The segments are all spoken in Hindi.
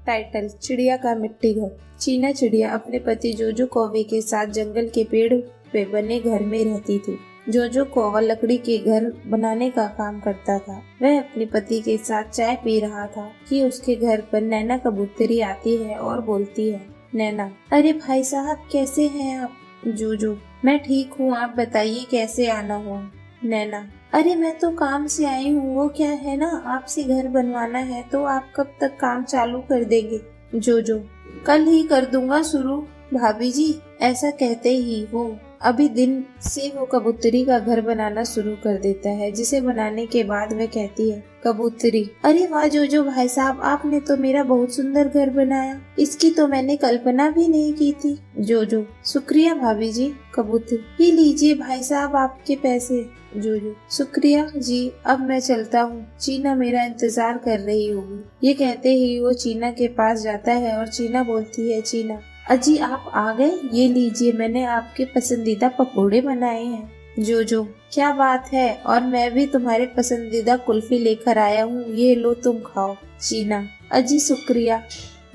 टाइटल चिड़िया का मिट्टी घर। चीना चिड़िया अपने पति जोजो कौवे के साथ जंगल के पेड़ पे बने घर में रहती थी। जोजो कौवा लकड़ी के घर बनाने का काम करता था। वह अपने पति के साथ चाय पी रहा था कि उसके घर पर नैना कबूतरी आती है और बोलती है, नैना, अरे भाई साहब कैसे हैं आप? जोजो, मैं ठीक हूँ, आप बताइए कैसे आना हुआ? नैना, अरे मैं तो काम से आई हूँ, वो क्या है ना, आपसे घर बनवाना है तो आप कब तक काम चालू कर देंगे? जोजो, कल ही कर दूंगा शुरू भाभी जी। ऐसा कहते ही वो अभी दिन से वो कबूतरी का घर बनाना शुरू कर देता है, जिसे बनाने के बाद वह कहती है, कबूतरी, अरे वाह जोजो भाई साहब, आपने तो मेरा बहुत सुंदर घर बनाया, इसकी तो मैंने कल्पना भी नहीं की थी। जोजो, शुक्रिया भाभी जी। कबूतरी, ये लीजिए भाई साहब आपके पैसे। जोजो, शुक्रिया जी, अब मैं चलता हूँ, चीना मेरा इंतजार कर रही होगी। ये कहते ही वो चीना के पास जाता है और चीना बोलती है, चीना, अजी आप आ गए, ये लीजिए मैंने आपके पसंदीदा पकोड़े बनाए हैं। जोजो, क्या बात है, और मैं भी तुम्हारे पसंदीदा कुल्फी लेकर आया हूँ, ये लो तुम खाओ। चीना, अजी शुक्रिया।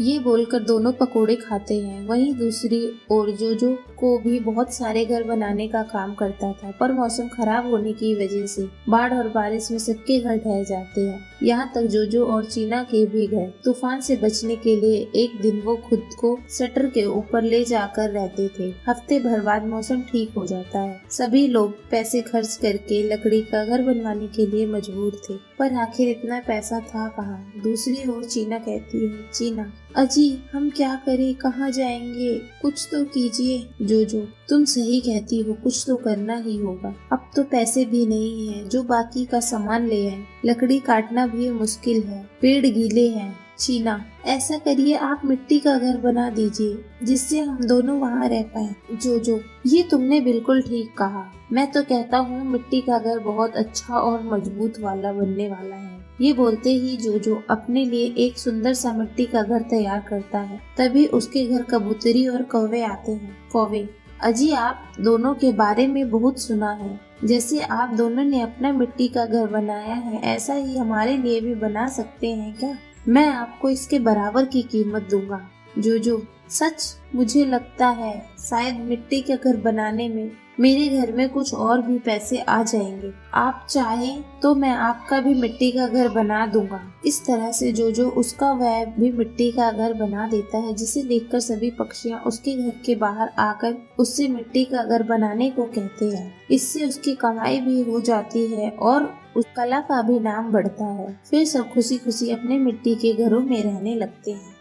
ये बोलकर दोनों पकोड़े खाते हैं। वहीं दूसरी ओर जोजो को भी बहुत सारे घर बनाने का काम करता था, पर मौसम खराब होने की वजह से बाढ़ और बारिश में सबके घर ढह जाते हैं, यहाँ तक जोजो और चीना के भी घर। तूफान से बचने के लिए एक दिन वो खुद को शटर के ऊपर ले जाकर रहते थे। हफ्ते भर बाद मौसम ठीक हो जाता है। सभी लोग पैसे खर्च करके लकड़ी का घर बनवाने के लिए मजबूर थे, पर आखिर इतना पैसा था कहाँ? दूसरी ओर चीना कहती है, चीना, अजी हम क्या करें, कहाँ जाएंगे, कुछ तो कीजिए। जोजो, तुम सही कहती हो, कुछ तो करना ही होगा। अब तो पैसे भी नहीं है जो बाकी का सामान ले आए, लकड़ी काटना भी मुश्किल है, पेड़ गीले हैं। चीना, ऐसा करिए आप मिट्टी का घर बना दीजिए जिससे हम दोनों वहाँ रह पाए। जोजो, ये तुमने बिल्कुल ठीक कहा, मैं तो कहता हूँ मिट्टी का घर बहुत अच्छा और मजबूत वाला बनने वाला है। ये बोलते ही जोजो अपने लिए एक सुंदर सा मिट्टी का घर तैयार करता है। तभी उसके घर कबूतरी और कौवे आते हैं। कौवे, अजी आप दोनों के बारे में बहुत सुना है, जैसे आप दोनों ने अपना मिट्टी का घर बनाया है, ऐसा ही हमारे लिए भी बना सकते हैं क्या? मैं आपको इसके बराबर की कीमत दूंगा। जोजो, सच? मुझे लगता है शायद मिट्टी का घर बनाने में मेरे घर में कुछ और भी पैसे आ जाएंगे। आप चाहें तो मैं आपका भी मिट्टी का घर बना दूंगा। इस तरह से जोजो उसका वह भी मिट्टी का घर बना देता है, जिसे देखकर सभी पक्षियां उसके घर के बाहर आकर उससे मिट्टी का घर बनाने को कहते हैं। इससे उसकी कमाई भी हो जाती है और उस कला का भी नाम बढ़ता है। फिर सब खुशी खुशी अपने मिट्टी के घरों में रहने लगते हैं।